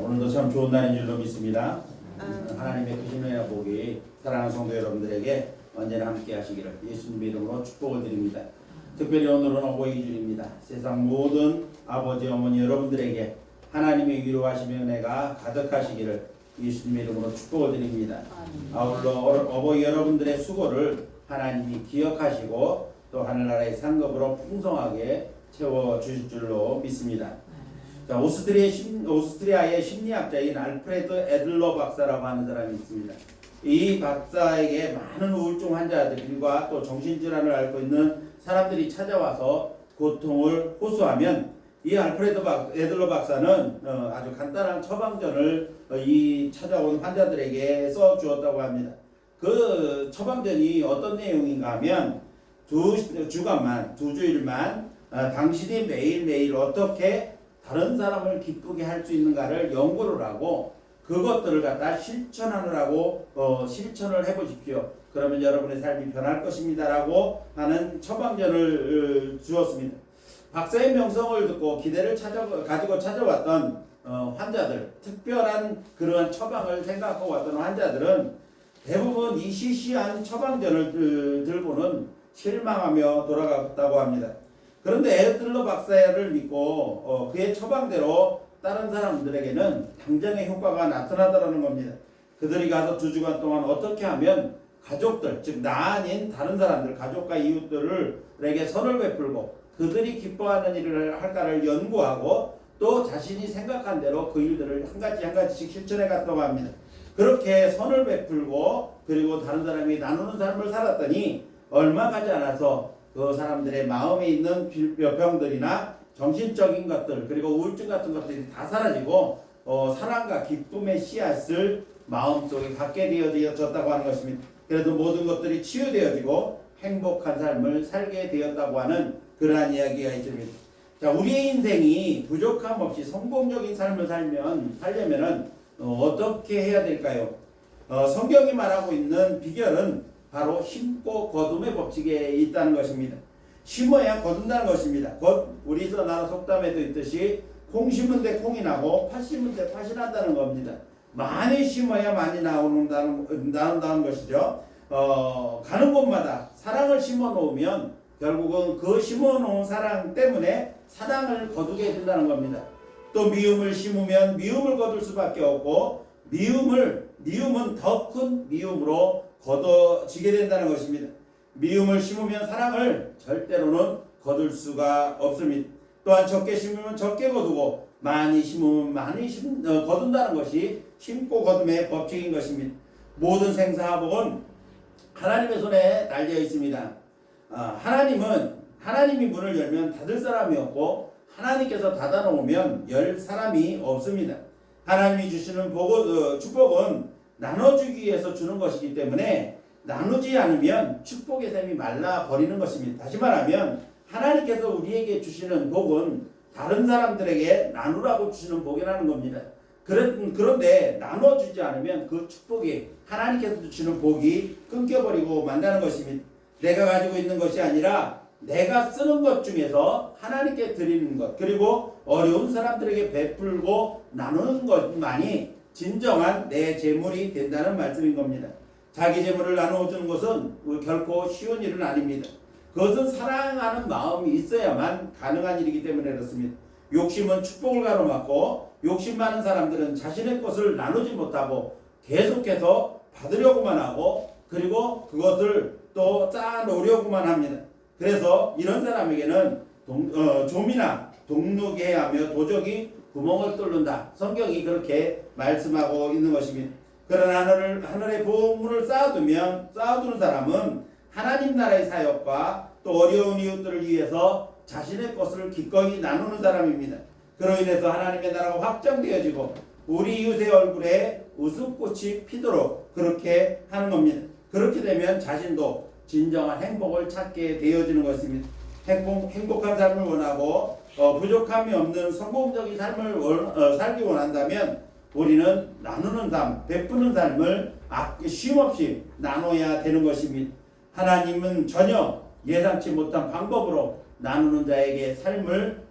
오늘도 참 좋은 날인 줄로 믿습니다. 하나님의 크신 은혜와 복이 사랑하는 성도 여러분들에게 언제나 함께 하시기를 예수님 이름으로 축복을 드립니다. 특별히 오늘은 어버이주일입니다. 세상 모든 아버지 어머니 여러분들에게 하나님의 위로하심의 은혜가 가득하시기를 예수님 이름으로 축복을 드립니다. 아울러 어버이 여러분들의 수고를 하나님이 기억하시고 또 하늘나라의 상급으로 풍성하게 채워주실 줄로 믿습니다. 자, 오스트리아의 심리학자인 알프레드 에들러 박사라고 하는 사람이 있습니다. 이 박사에게 많은 우울증 환자들과 또 정신질환을 앓고 있는 사람들이 찾아와서 고통을 호소하면 이 알프레드 에들러 박사는 아주 간단한 처방전을 이 찾아온 환자들에게 써주었다고 합니다. 그 처방전이 어떤 내용인가 하면 두 주일만 당신이 매일매일 어떻게 다른 사람을 기쁘게 할 수 있는가를 연구를 하고 그것들을 갖다 실천하느라고 실천을 해보십시오. 그러면 여러분의 삶이 변할 것입니다라고 하는 처방전을 주었습니다. 박사의 명성을 듣고 기대를 가지고 찾아왔던 환자들, 특별한 그러한 처방을 생각하고 왔던 환자들은 대부분 이 시시한 처방전을 들고는 실망하며 돌아갔다고 합니다. 그런데 에들러 박사를 믿고 그의 처방대로 다른 사람들에게는 당장의 효과가 나타나더라는 겁니다. 그들이 가서 2주간 동안 어떻게 하면 가족들, 즉 나 아닌 다른 사람들, 가족과 이웃들에게 선을 베풀고 그들이 기뻐하는 일을 할까를 연구하고 또 자신이 생각한 대로 그 일들을 한 가지씩 실천해 갔다고 합니다. 그렇게 선을 베풀고 그리고 다른 사람이 나누는 삶을 살았더니 얼마 가지 않아서 그 사람들의 마음에 있는 병들이나 정신적인 것들 그리고 우울증 같은 것들이 다 사라지고 사랑과 기쁨의 씨앗을 마음속에 갖게 되어졌다고 하는 것입니다. 그래서 모든 것들이 치유되어지고 행복한 삶을 살게 되었다고 하는 그러한 이야기가 있습니다. 자, 우리의 인생이 부족함 없이 성공적인 삶을 살려면은 어떻게 해야 될까요? 성경이 말하고 있는 비결은 바로 심고 거둠의 법칙에 있다는 것입니다. 심어야 거둔다는 것입니다. 우리 나라 속담에도 있듯이 콩 심은 데 콩이 나고 팥 심은 데 팥이 난다는 겁니다. 많이 심어야 많이 나온다는 것이죠. 가는 곳마다 사랑을 심어 놓으면 결국은 그 심어 놓은 사랑 때문에 사랑을 거두게 된다는 겁니다. 또 미움을 심으면 미움을 거둘 수밖에 없고 미움은 더 큰 미움으로 거둬지게 된다는 것입니다. 미움을 심으면 사랑을 절대로는 거둘 수가 없습니다. 또한 적게 심으면 적게 거두고 많이 심으면 많이 거둔다는 것이 심고 거둠의 법칙인 것입니다. 모든 생사화복은 하나님의 손에 달려 있습니다. 하나님이 문을 열면 닫을 사람이 없고 하나님께서 닫아놓으면 열 사람이 없습니다. 하나님이 주시는 축복은 나눠주기 위해서 주는 것이기 때문에 나누지 않으면 축복의 샘이 말라버리는 것입니다. 다시 말하면 하나님께서 우리에게 주시는 복은 다른 사람들에게 나누라고 주시는 복이라는 겁니다. 그런데 나눠주지 않으면 그 축복이 하나님께서 주시는 복이 끊겨버리고 만다는 것입니다. 내가 가지고 있는 것이 아니라 내가 쓰는 것 중에서 하나님께 드리는 것 그리고 어려운 사람들에게 베풀고 나누는 것만이 진정한 내 재물이 된다는 말씀인 겁니다. 자기 재물을 나누어주는 것은 결코 쉬운 일은 아닙니다. 그것은 사랑하는 마음이 있어야만 가능한 일이기 때문에 그렇습니다. 욕심은 축복을 가로막고 욕심 많은 사람들은 자신의 것을 나누지 못하고 계속해서 받으려고만 하고 그리고 그것을 또 쌓아놓으려고만 합니다. 그래서 이런 사람에게는 좀이나 동룩해 하며 도적이 구멍을 뚫는다. 성경이 그렇게 말씀하고 있는 것입니다. 그러나 하늘의 보물을 쌓아두는 사람은 하나님 나라의 사역과 또 어려운 이웃들을 위해서 자신의 것을 기꺼이 나누는 사람입니다. 그로 인해서 하나님의 나라가 확장되어지고 우리 이웃의 얼굴에 웃음꽃이 피도록 그렇게 하는 겁니다. 그렇게 되면 자신도 진정한 행복을 찾게 되어지는 것입니다. 행복한 삶을 원하고 부족함이 없는 성공적인 삶을 살기 원한다면 우리는 나누는 삶, 베푸는 삶을 쉼없이 나눠야 되는 것입니다. 하나님은 전혀 예상치 못한 방법으로 나누는 자에게 삶을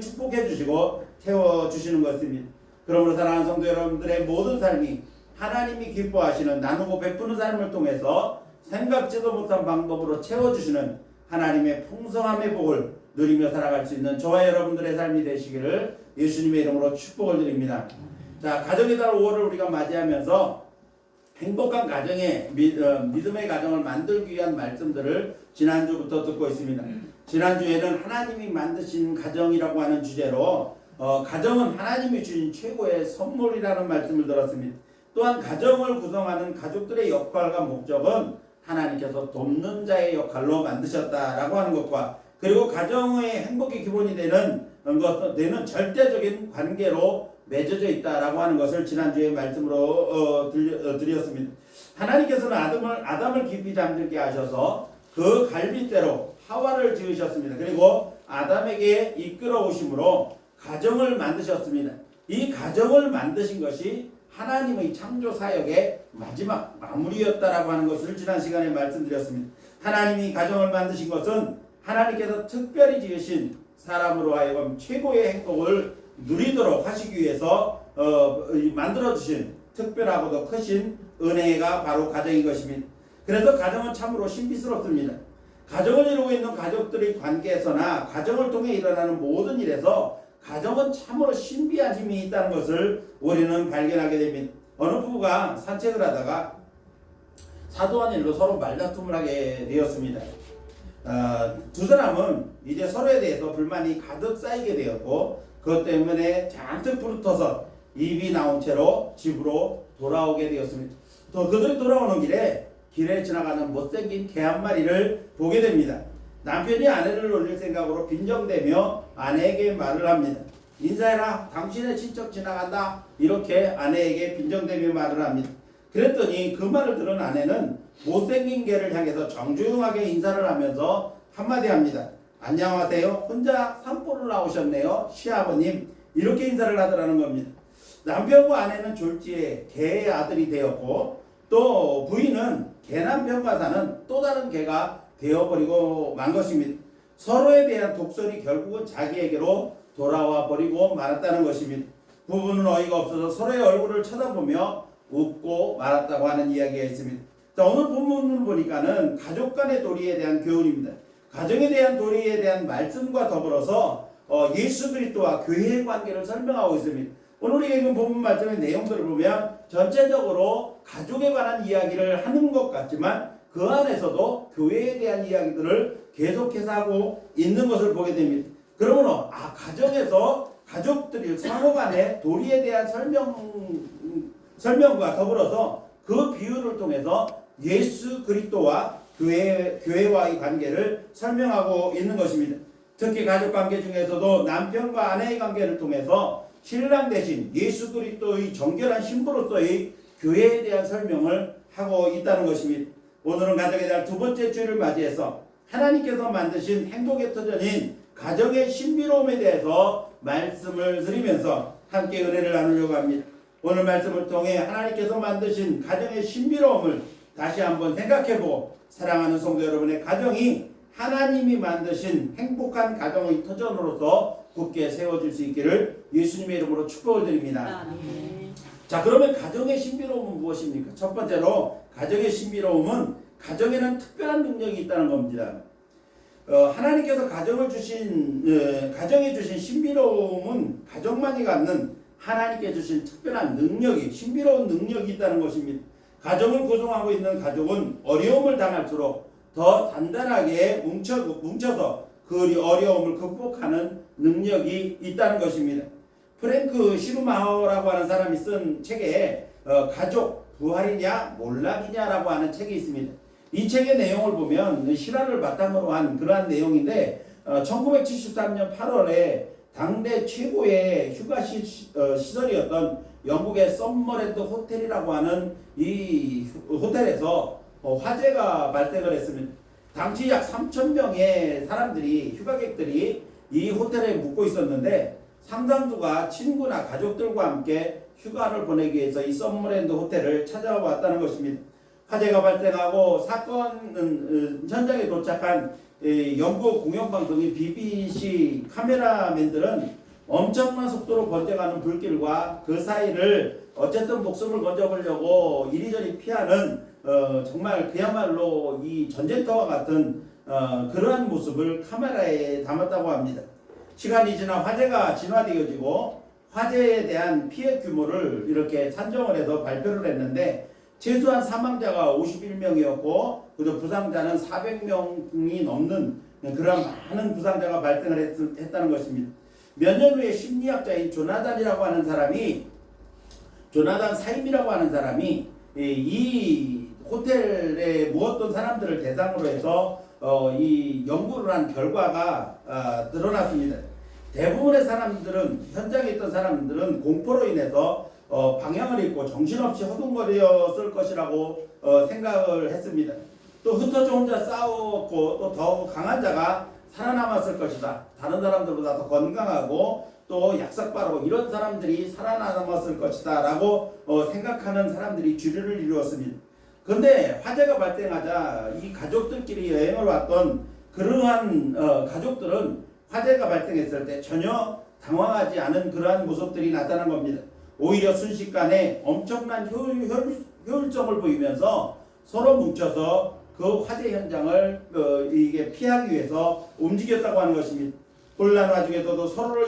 축복해 주시고 채워주시는 것입니다. 그러므로 사랑하는 성도 여러분들의 모든 삶이 하나님이 기뻐하시는 나누고 베푸는 삶을 통해서 생각지도 못한 방법으로 채워주시는 하나님의 풍성함의 복을 누리며 살아갈 수 있는 저와 여러분들의 삶이 되시기를 예수님의 이름으로 축복을 드립니다. 자, 가정의 달 5월을 우리가 맞이하면서 행복한 가정의 믿음의 가정을 만들기 위한 말씀들을 지난주부터 듣고 있습니다. 지난주에는 하나님이 만드신 가정이라고 하는 주제로 가정은 하나님이 주신 최고의 선물이라는 말씀을 들었습니다. 또한 가정을 구성하는 가족들의 역할과 목적은 하나님께서 돕는 자의 역할로 만드셨다라고 하는 것과 그리고 가정의 행복의 기본이 되는 절대적인 관계로 맺어져 있다라고 하는 것을 지난주에 말씀으로 드렸습니다. 하나님께서는 아담을 깊이 잠들게 하셔서 그 갈빗대로 하와를 지으셨습니다. 그리고 아담에게 이끌어오심으로 가정을 만드셨습니다. 이 가정을 만드신 것이 하나님의 창조 사역의 마지막 마무리였다라고 하는 것을 지난 시간에 말씀드렸습니다. 하나님이 가정을 만드신 것은 하나님께서 특별히 지으신 사람으로 하여금 최고의 행복을 누리도록 하시기 위해서 만들어주신 특별하고도 크신 은혜가 바로 가정인 것입니다. 그래서 가정은 참으로 신비스럽습니다. 가정을 이루고 있는 가족들의 관계에서나 가정을 통해 일어나는 모든 일에서 가정은 참으로 신비한 힘이 있다는 것을 우리는 발견하게 됩니다. 어느 부부가 산책을 하다가 사소한 일로 서로 말다툼을 하게 되었습니다. 두 사람은 이제 서로에 대해서 불만이 가득 쌓이게 되었고 그것 때문에 잔뜩 부르터서 입이 나온 채로 집으로 돌아오게 되었습니다. 또 그들이 돌아오는 길에 지나가는 못생긴 개 한 마리를 보게 됩니다. 남편이 아내를 놀릴 생각으로 빈정대며 아내에게 말을 합니다. 인사해라, 당신의 친척 지나간다. 이렇게 아내에게 빈정대며 말을 합니다. 그랬더니 그 말을 들은 아내는 못생긴 개를 향해서 정중하게 인사를 하면서 한마디 합니다. 안녕하세요. 혼자 산보를 나오셨네요. 시아버님. 이렇게 인사를 하더라는 겁니다. 남편과 아내는 졸지에 개의 아들이 되었고 또 부인은 개남편과 사는 또 다른 개가 되어버리고 만 것입니다. 서로에 대한 독설이 결국은 자기에게로 돌아와 버리고 말았다는 것입니다. 부부는 어이가 없어서 서로의 얼굴을 쳐다보며 웃고 말았다고 하는 이야기가 있습니다. 자, 오늘 본문을 보니까는 가족 간의 도리에 대한 교훈입니다. 가정에 대한 도리에 대한 말씀과 더불어서 예수 그리스도와 교회의 관계를 설명하고 있습니다. 오늘 우리가 읽은 본문 말씀의 내용들을 보면 전체적으로 가족에 관한 이야기를 하는 것 같지만 그 안에서도 교회에 대한 이야기들을 계속해서 하고 있는 것을 보게 됩니다. 그러므로 가정에서 가족들이 서로 간의 도리에 대한 설명과 더불어서 그 비유를 통해서 예수 그리스도와 교회와의 관계를 설명하고 있는 것입니다. 특히 가족 관계 중에서도 남편과 아내의 관계를 통해서 신랑 대신 예수 그리스도의 정결한 신부로서의 교회에 대한 설명을 하고 있다는 것입니다. 오늘은 가정의 달 두 번째 주일을 맞이해서 하나님께서 만드신 행복의 터전인 가정의 신비로움에 대해서 말씀을 드리면서 함께 은혜를 나누려고 합니다. 오늘 말씀을 통해 하나님께서 만드신 가정의 신비로움을 다시 한번 생각해보고 사랑하는 성도 여러분의 가정이 하나님이 만드신 행복한 가정의 터전으로서 굳게 세워질 수 있기를 예수님의 이름으로 축복을 드립니다. 자, 그러면 가정의 신비로움은 무엇입니까? 첫 번째로 가정의 신비로움은 가정에는 특별한 능력이 있다는 겁니다. 하나님께서 가정에 주신 신비로움은 가정만이 갖는 하나님께 주신 특별한 능력이 신비로운 능력이 있다는 것입니다. 가정을 구성하고 있는 가족은 어려움을 당할수록 더 단단하게 뭉쳐서 그 어려움을 극복하는 능력이 있다는 것입니다. 프랭크 시루마허라고 하는 사람이 쓴 책에 가족 부활이냐 몰락이냐라고 하는 책이 있습니다. 이 책의 내용을 보면 실화를 바탕으로 한 그러한 내용인데 1973년 8월에 당대 최고의 휴가 시설이었던 영국의 썸머랜드 호텔이라고 하는 이 호텔에서 화재가 발생을 했습니다. 당시 약 3,000명의 사람들이 휴가객들이 이 호텔에 묵고 있었는데 상당수가 친구나 가족들과 함께 휴가를 보내기 위해서 이 썸머랜드 호텔을 찾아왔다는 것입니다. 화재가 발생하고 사건 현장에 도착한 영국 공영방송인 BBC 카메라맨들은 엄청난 속도로 번져가는 불길과 그 사이를 어쨌든 목숨을 건져보려고 이리저리 피하는 정말 그야말로 이 전쟁터와 같은 그러한 모습을 카메라에 담았다고 합니다. 시간이 지나 화재가 진화되어지고 화재에 대한 피해 규모를 이렇게 산정을 해서 발표를 했는데 최소한 사망자가 51명이었고 그리고 부상자는 400명이 넘는 그런 많은 부상자가 발생을 했다는 것입니다. 몇 년 후에 심리학자인 조나단 사임이라고 하는 사람이 이 호텔에 묵었던 사람들을 대상으로 해서 이 연구를 한 결과가 드러났습니다. 대부분의 사람들은 현장에 있던 사람들은 공포로 인해서 방향을 잃고 정신없이 허둥거렸을 것이라고 생각을 했습니다. 또 흩어져 혼자 싸웠고 또 더욱 강한 자가 살아남았을 것이다. 다른 사람들보다 더 건강하고 또 약삭 빠르고 이런 사람들이 살아남았을 것이다 라고 생각하는 사람들이 주류를 이루었습니다. 그런데 화재가 발생하자 이 가족들끼리 여행을 왔던 그러한 가족들은 화재가 발생했을 때 전혀 당황하지 않은 그러한 모습들이 나타난 겁니다. 오히려 순식간에 엄청난 효율성을 보이면서 서로 뭉쳐서 그 화재 현장을 이게 피하기 위해서 움직였다고 하는 것입니다. 혼란 와중에서도 서로를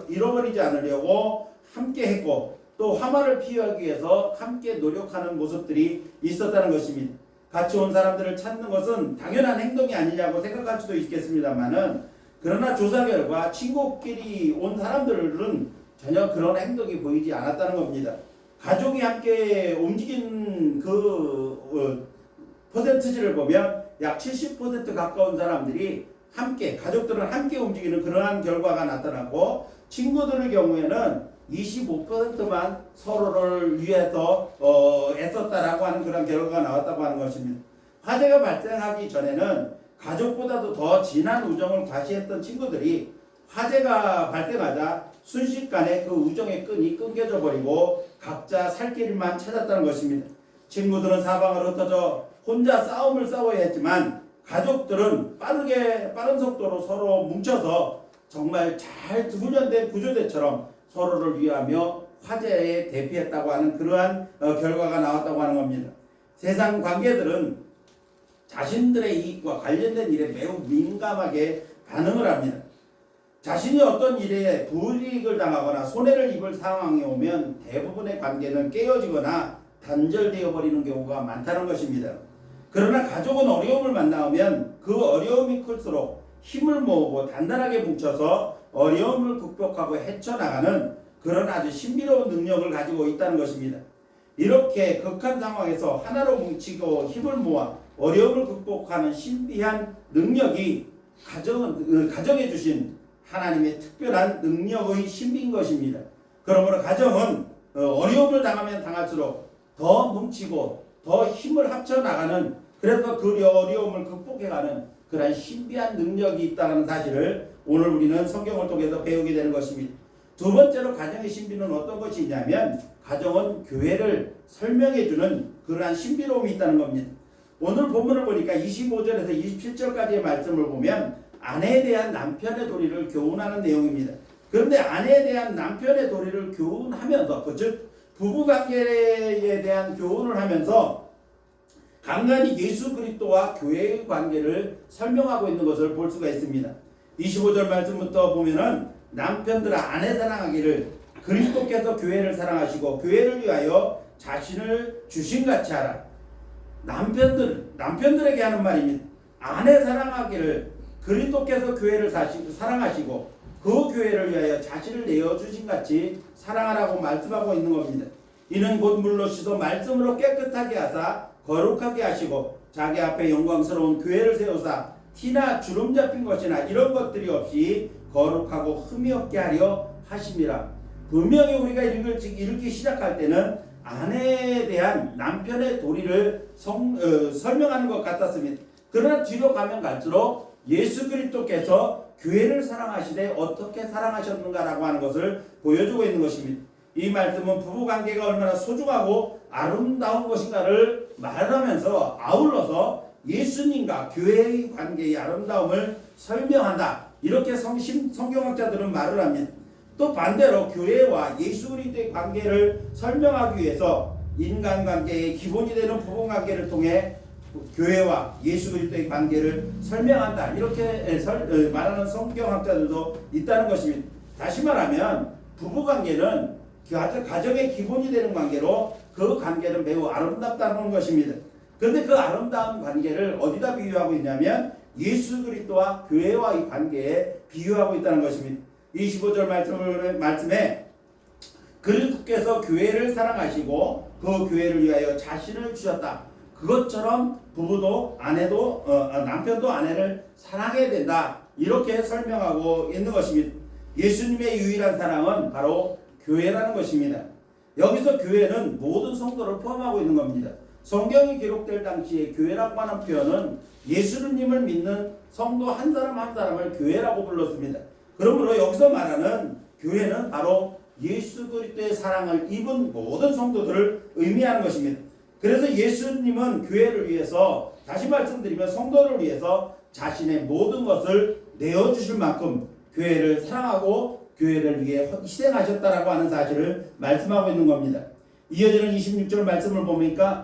잃어버리지 않으려고 함께 했고 또 화마를 피하기 위해서 함께 노력하는 모습들이 있었다는 것입니다. 같이 온 사람들을 찾는 것은 당연한 행동이 아니냐고 생각할 수도 있겠습니다만은 그러나 조사 결과 친구끼리 온 사람들은 전혀 그런 행동이 보이지 않았다는 겁니다. 가족이 함께 움직인 그 퍼센트지를 보면 약 70% 가까운 사람들이 가족들은 함께 움직이는 그러한 결과가 나타났고 친구들의 경우에는 25%만 서로를 위해서 애썼다라고 하는 그런 결과가 나왔다고 하는 것입니다. 화재가 발생하기 전에는 가족보다도 더 진한 우정을 과시했던 친구들이 화재가 발생하자 순식간에 그 우정의 끈이 끊겨져 버리고 각자 살 길만 찾았다는 것입니다. 친구들은 사방으로 흩어져 혼자 싸움을 싸워야 했지만 가족들은 빠른 속도로 서로 뭉쳐서 정말 잘 훈련된 구조대처럼 서로를 위하며 화재에 대피했다고 하는 그러한 결과가 나왔다고 하는 겁니다. 세상 관계들은 자신들의 이익과 관련된 일에 매우 민감하게 반응을 합니다. 자신이 어떤 일에 불이익을 당하거나 손해를 입을 상황이 오면 대부분의 관계는 깨어지거나 단절되어 버리는 경우가 많다는 것입니다. 그러나 가족은 어려움을 만나면 그 어려움이 클수록 힘을 모으고 단단하게 뭉쳐서 어려움을 극복하고 헤쳐나가는 그런 아주 신비로운 능력을 가지고 있다는 것입니다. 이렇게 극한 상황에서 하나로 뭉치고 힘을 모아 어려움을 극복하는 신비한 능력이 가정에 주신 하나님의 특별한 능력의 신비인 것입니다. 그러므로 가정은 어려움을 당하면 당할수록 더 뭉치고 더 힘을 합쳐나가는 그래서 그 어려움을 극복해가는 그런 신비한 능력이 있다는 사실을 오늘 우리는 성경을 통해서 배우게 되는 것입니다. 두 번째로 가정의 신비는 어떤 것이 있냐면 가정은 교회를 설명해주는 그러한 신비로움이 있다는 겁니다. 오늘 본문을 보니까 25절에서 27절까지의 말씀을 보면 아내에 대한 남편의 도리를 교훈하는 내용입니다. 그런데 아내에 대한 남편의 도리를 교훈하면서 즉 부부관계에 대한 교훈을 하면서 간간히 예수 그리스도와 교회의 관계를 설명하고 있는 것을 볼 수가 있습니다. 25절 말씀부터 보면은 남편들아 아내 사랑하기를 그리스도께서 교회를 사랑하시고 교회를 위하여 자신을 주신같이 하라. 남편들에게 하는 말입니다. 아내 사랑하기를 그리스도께서 교회를 사랑하시고 그 교회를 위하여 자신을 내어주신같이 사랑하라고 말씀하고 있는 겁니다. 이는 곧 물로 씻어 말씀으로 깨끗하게 하사 거룩하게 하시고 자기 앞에 영광스러운 교회를 세우사 티나 주름 잡힌 것이나 이런 것들이 없이 거룩하고 흠이 없게 하려 하심이라. 분명히 우리가 읽기 시작할 때는 아내에 대한 남편의 도리를 설명하는 것 같았습니다. 그러나 뒤로 가면 갈수록 예수 그리스도께서 교회를 사랑하시되 어떻게 사랑하셨는가라고 하는 것을 보여주고 있는 것입니다. 이 말씀은 부부관계가 얼마나 소중하고 아름다운 것인가를 말하면서 아울러서 예수님과 교회의 관계의 아름다움을 설명한다. 이렇게 성경학자들은 말을 합니다. 또 반대로 교회와 예수 그리스도의 관계를 설명하기 위해서 인간관계의 기본이 되는 부부관계를 통해 교회와 예수 그리스도의 관계를 설명한다. 이렇게 말하는 성경학자들도 있다는 것입니다. 다시 말하면 부부관계는 가정의 기본이 되는 관계로 그 관계는 매우 아름답다는 것입니다. 그런데 그 아름다운 관계를 어디다 비유하고 있냐면 예수 그리스도와 교회와의 관계에 비유하고 있다는 것입니다. 25절 말씀에 그리스도께서 교회를 사랑하시고 그 교회를 위하여 자신을 주셨다. 그것처럼 부부도 아내도 남편도 아내를 사랑해야 된다. 이렇게 설명하고 있는 것입니다. 예수님의 유일한 사랑은 바로 교회라는 것입니다. 여기서 교회는 모든 성도를 포함하고 있는 겁니다. 성경이 기록될 당시에 교회라고 하는 표현은 예수님을 믿는 성도 한 사람 한 사람을 교회라고 불렀습니다. 그러므로 여기서 말하는 교회는 바로 예수 그리스도의 사랑을 입은 모든 성도들을 의미하는 것입니다. 그래서 예수님은 교회를 위해서, 다시 말씀드리면 성도를 위해서 자신의 모든 것을 내어주실 만큼 교회를 사랑하고 교회를 위해 희생하셨다라고 하는 사실을 말씀하고 있는 겁니다. 이어지는 26절 말씀을 보니까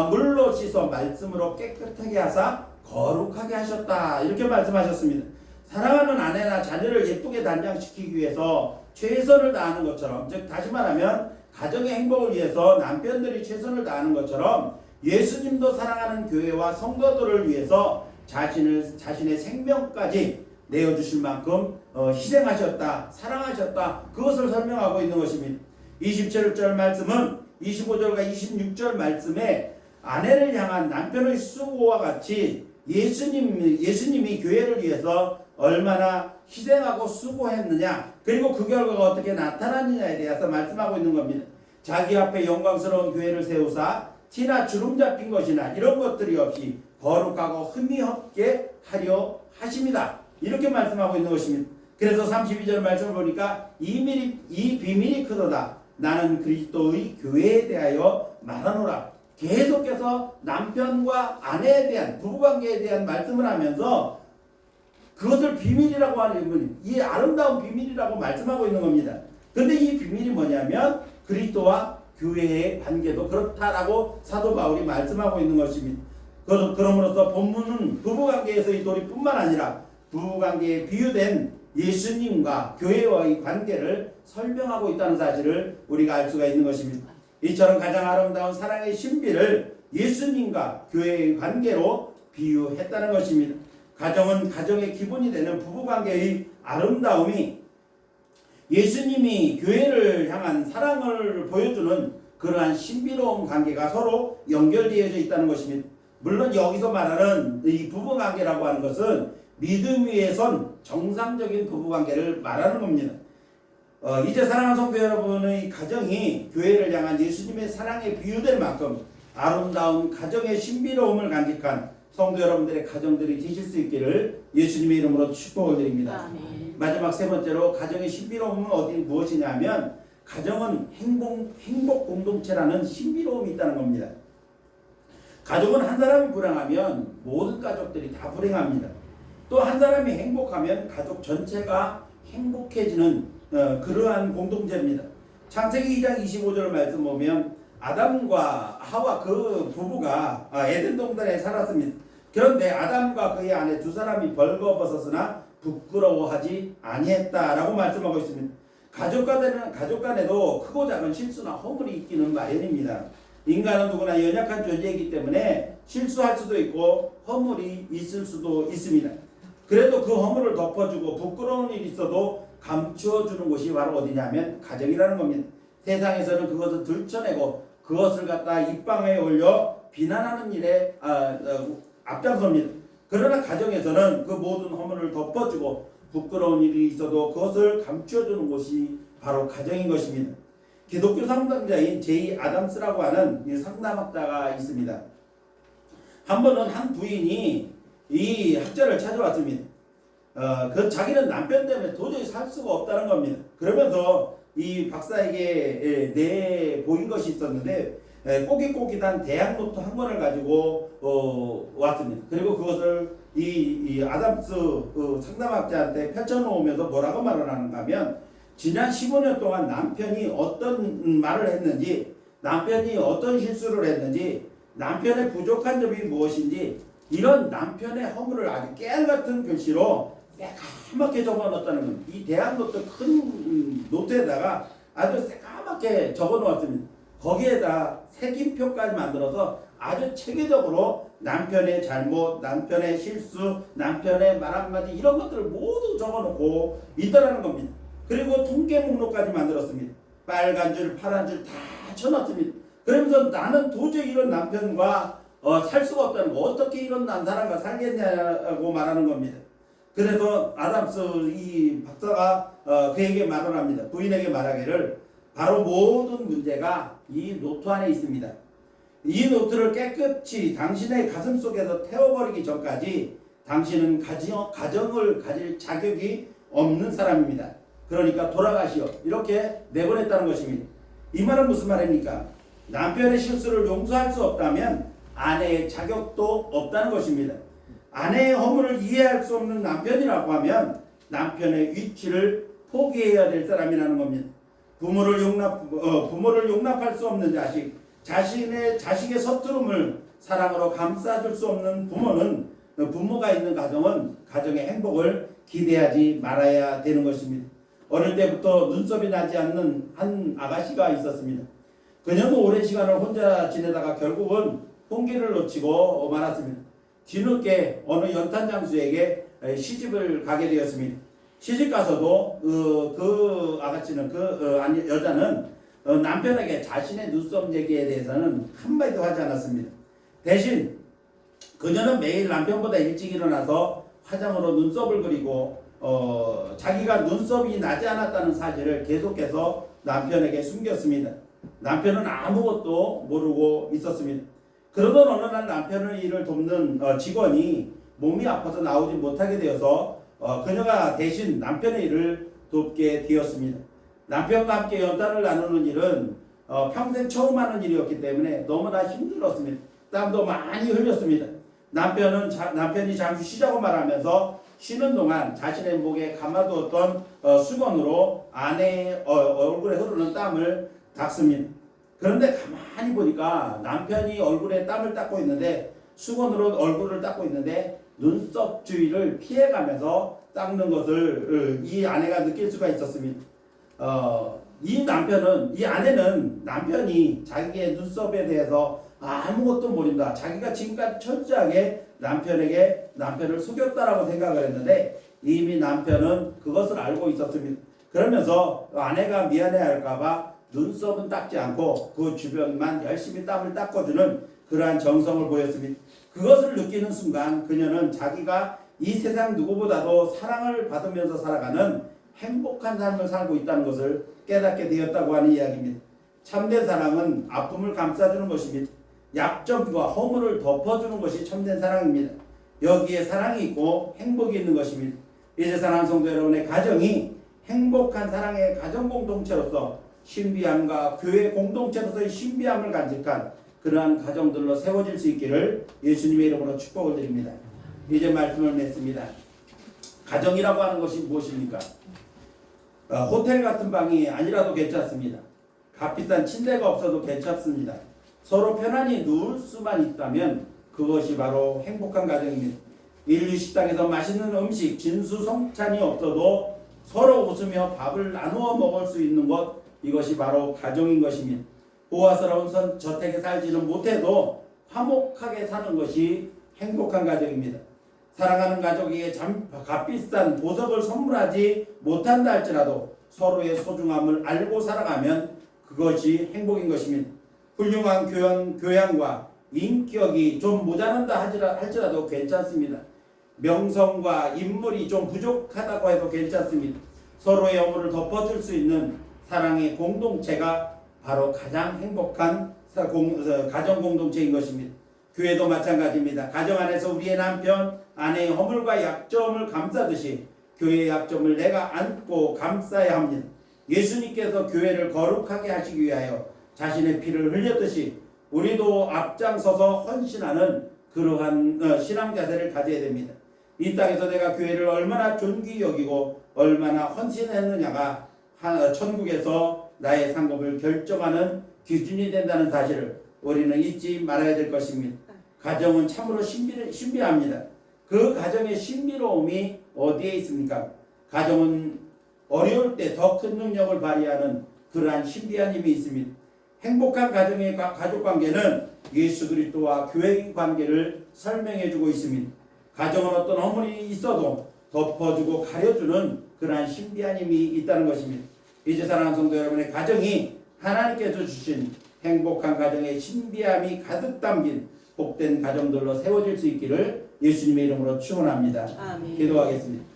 물로 씻어 말씀으로 깨끗하게 하사 거룩하게 하셨다. 이렇게 말씀하셨습니다. 사랑하는 아내나 자녀를 예쁘게 단장시키기 위해서 최선을 다하는 것처럼, 즉 다시 말하면 가정의 행복을 위해서 남편들이 최선을 다하는 것처럼 예수님도 사랑하는 교회와 성도들을 위해서 자신의 생명까지 내어주실 만큼 희생하셨다, 사랑하셨다, 그것을 설명하고 있는 것입니다. 27절 말씀은 25절과 26절 말씀에 아내를 향한 남편의 수고와 같이 예수님이 교회를 위해서 얼마나 희생하고 수고했느냐, 그리고 그 결과가 어떻게 나타났느냐에 대해서 말씀하고 있는 겁니다. 자기 앞에 영광스러운 교회를 세우사 티나 주름 잡힌 것이나 이런 것들이 없이 거룩하고 흠이 없게 하려 하십니다. 이렇게 말씀하고 있는 것입니다. 그래서 32절 말씀을 보니까 이 비밀이 크도다. 나는 그리스도의 교회에 대하여 말하노라. 계속해서 남편과 아내에 대한 부부관계에 대한 말씀을 하면서 그것을 비밀이라고 하는 분, 이 아름다운 비밀이라고 말씀하고 있는 겁니다. 그런데 이 비밀이 뭐냐면 그리스도와 교회의 관계도 그렇다라고 사도 바울이 말씀하고 있는 것입니다. 그러므로서 본문은 부부관계에서의 도리뿐만 아니라 부부관계에 비유된 예수님과 교회와의 관계를 설명하고 있다는 사실을 우리가 알 수가 있는 것입니다. 이처럼 가장 아름다운 사랑의 신비를 예수님과 교회의 관계로 비유했다는 것입니다. 가정은 가정의 기본이 되는 부부관계의 아름다움이 예수님이 교회를 향한 사랑을 보여주는 그러한 신비로운 관계가 서로 연결되어져 있다는 것입니다. 물론 여기서 말하는 이 부부관계라고 하는 것은 믿음 위에 선 정상적인 부부관계를 말하는 겁니다. 이제 사랑하는 성도 여러분의 가정이 교회를 향한 예수님의 사랑에 비유될 만큼 아름다운 가정의 신비로움을 간직한 성도 여러분들의 가정들이 되실 수 있기를 예수님의 이름으로 축복을 드립니다. 아멘. 마지막 세 번째로 가정의 신비로움은 무엇이냐면 가정은 행복 공동체라는 신비로움이 있다는 겁니다. 가족은 한 사람이 불행하면 모든 가족들이 다 불행합니다. 또 한 사람이 행복하면 가족 전체가 행복해지는 그러한 공동체입니다. 창세기 2장 25절 말씀 보면 아담과 하와 그 부부가 에덴 동산에 살았습니다. 그런데 아담과 그의 아내 두 사람이 벌거벗었으나 부끄러워하지 아니했다라고 말씀하고 있습니다. 가족 간에도 크고 작은 실수나 허물이 있기는 마련입니다. 인간은 누구나 연약한 존재이기 때문에 실수할 수도 있고 허물이 있을 수도 있습니다. 그래도 그 허물을 덮어주고 부끄러운 일이 있어도 감추어주는 곳이 바로 어디냐면 가정이라는 겁니다. 세상에서는 그것을 들춰내고 그것을 갖다 입방에 올려 비난하는 일에 앞장섭니다. 그러나 가정에서는 그 모든 허물을 덮어주고 부끄러운 일이 있어도 그것을 감추어주는 곳이 바로 가정인 것입니다. 기독교 상담자인 제이 아담스라고 하는 상담학자가 있습니다. 한 번은 한 부인이 이 학자를 찾아왔습니다. 자기는 남편 때문에 도저히 살 수가 없다는 겁니다. 그러면서 이 박사에게 내보인 것이 있었는데 꼬깃꼬깃한 대학노트 한 권을 가지고 왔습니다. 그리고 그것을 이 아담스 상담학자한테 펼쳐놓으면서 뭐라고 말을 하는가 하면, 지난 15년 동안 남편이 어떤 말을 했는지, 남편이 어떤 실수를 했는지, 남편의 부족한 점이 무엇인지, 이런 남편의 허물을 아주 깨알같은 글씨로 새까맣게 적어놓았다는 겁니다. 이 대학노트 큰 노트에다가 아주 새까맣게 적어놓았습니다. 거기에다 색임표까지 만들어서 아주 체계적으로 남편의 잘못, 남편의 실수, 남편의 말 한마디 이런 것들을 모두 적어놓고 있다라는 겁니다. 그리고 통계 목록까지 만들었습니다. 빨간 줄, 파란 줄 다 쳐놨습니다. 그러면서 나는 도저히 이런 남편과 살 수가 없다는 거, 어떻게 이런 사람과 살겠냐고 말하는 겁니다. 그래서 아담스 이 박사가 그에게 말을 합니다. 부인에게 말하기를, 바로 모든 문제가 이 노트 안에 있습니다. 이 노트를 깨끗이 당신의 가슴 속에서 태워버리기 전까지 당신은 가정을 가질 자격이 없는 사람입니다. 그러니까 돌아가시오. 이렇게 내보냈다는 것입니다. 이 말은 무슨 말입니까? 남편의 실수를 용서할 수 없다면 아내의 자격도 없다는 것입니다. 아내의 허물을 이해할 수 없는 남편이라고 하면 남편의 위치를 포기해야 될 사람이라는 겁니다. 부모를 용납할 수 없는 자식, 자식의 서투름을 사랑으로 감싸줄 수 없는 부모는, 부모가 있는 가정은 가정의 행복을 기대하지 말아야 되는 것입니다. 어릴 때부터 눈썹이 나지 않는 한 아가씨가 있었습니다. 그녀는 오랜 시간을 혼자 지내다가 결국은 홍기를 놓치고 말았습니다. 뒤늦게 어느 연탄 장수에게 시집을 가게 되었습니다. 시집 가서도 그 아가씨는 여자는 남편에게 자신의 눈썹 얘기에 대해서는 한마디도 하지 않았습니다. 대신 그녀는 매일 남편보다 일찍 일어나서 화장으로 눈썹을 그리고 자기가 눈썹이 나지 않았다는 사실을 계속해서 남편에게 숨겼습니다. 남편은 아무것도 모르고 있었습니다. 그러던 어느 날 남편의 일을 돕는 직원이 몸이 아파서 나오지 못하게 되어서 그녀가 대신 남편의 일을 돕게 되었습니다. 남편과 함께 연단을 나누는 일은 평생 처음 하는 일이었기 때문에 너무나 힘들었습니다. 땀도 많이 흘렸습니다. 남편이 잠시 쉬자고 말하면서 쉬는 동안 자신의 목에 감아두었던 수건으로 아내의 얼굴에 흐르는 땀을 닦습니다. 그런데 가만히 보니까 남편이 얼굴에 땀을 닦고 있는데, 수건으로 얼굴을 닦고 있는데 눈썹 주위를 피해가면서 닦는 것을 이 아내가 느낄 수가 있었습니다. 이 아내는 남편이 자기의 눈썹에 대해서 아무것도 모른다, 자기가 지금까지 철저하게 남편을 속였다라고 생각을 했는데, 이미 남편은 그것을 알고 있었습니다. 그러면서 아내가 미안해할까봐 눈썹은 닦지 않고 그 주변만 열심히 땀을 닦아주는 그러한 정성을 보였습니다. 그것을 느끼는 순간 그녀는 자기가 이 세상 누구보다도 사랑을 받으면서 살아가는 행복한 삶을 살고 있다는 것을 깨닫게 되었다고 하는 이야기입니다. 참된 사랑은 아픔을 감싸주는 것입니다. 약점과 허물을 덮어주는 것이 참된 사랑입니다. 여기에 사랑이 있고 행복이 있는 것입니다. 이제 사랑하는 성도 여러분의 가정이 행복한 사랑의 가정 공동체로서 신비함과 교회 공동체로서의 신비함을 간직한 그러한 가정들로 세워질 수 있기를 예수님의 이름으로 축복을 드립니다. 이제 말씀을 맺습니다. 가정이라고 하는 것이 무엇입니까? 호텔 같은 방이 아니라도 괜찮습니다. 값비싼 침대가 없어도 괜찮습니다. 서로 편안히 누울 수만 있다면 그것이 바로 행복한 가정입니다. 인류 식당에서 맛있는 음식, 진수성찬이 없어도 서로 웃으며 밥을 나누어 먹을 수 있는 것, 이것이 바로 가정인 것입니다. 호화스러운 저택에 살지는 못해도 화목하게 사는 것이 행복한 가정입니다. 사랑하는 가족에게 값비싼 보석을 선물하지 못한다 할지라도 서로의 소중함을 알고 살아가면 그것이 행복인 것입니다. 훌륭한 교양과 인격이 좀 모자란다 할지라도 괜찮습니다. 명성과 인물이 좀 부족하다고 해도 괜찮습니다. 서로의 허물을 덮어줄 수 있는 사랑의 공동체가 바로 가장 행복한 가정 공동체인 것입니다. 교회도 마찬가지입니다. 가정 안에서 우리의 남편, 아내의 허물과 약점을 감싸듯이 교회의 약점을 내가 안고 감싸야 합니다. 예수님께서 교회를 거룩하게 하시기 위하여 자신의 피를 흘렸듯이 우리도 앞장서서 헌신하는 그러한 신앙 자세를 가져야 됩니다. 이 땅에서 내가 교회를 얼마나 존귀히 여기고 얼마나 헌신했느냐가 천국에서 나의 상급을 결정하는 기준이 된다는 사실을 우리는 잊지 말아야 될 것입니다. 가정은 참으로 신비합니다. 그 가정의 신비로움이 어디에 있습니까? 가정은 어려울 때 더 큰 능력을 발휘하는 그러한 신비한 힘이 있습니다. 행복한 가정의 가족관계는 예수 그리스도와 교회의 관계를 설명해주고 있습니다. 가정은 어떤 허물이 있어도 덮어주고 가려주는 그러한 신비한 힘이 있다는 것입니다. 이제 사랑하는 성도 여러분의 가정이 하나님께서 주신 행복한 가정의 신비함이 가득 담긴 복된 가정들로 세워질 수 있기를 예수님의 이름으로 축원합니다. 아멘. 기도하겠습니다.